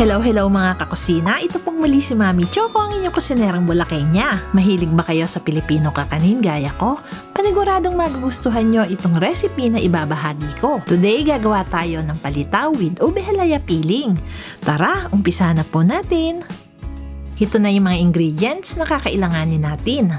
Hello mga kakusina! Ito pong muli si Mami Chocco, ang inyong kusinerang Bulakenya. Mahilig ba kayo sa Filipino kakanin gaya ko? Paniguradong magugustuhan nyo itong recipe na ibabahagi ko. Today, gagawa tayo ng palitaw with ube halaya peeling. Tara, umpisa na po natin! Ito na yung mga ingredients na kakailanganin natin.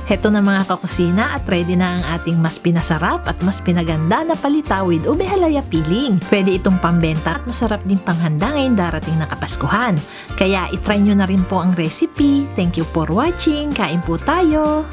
Heto na mga kakusina at ready na ang ating mas pinasarap at mas pinaganda na palitaw with ube halaya peeling. Pwede itong pambenta at masarap din panghanda ngayon darating na Kapaskuhan. Kaya itry nyo na rin po ang recipe. Thank you for watching. Kain po tayo!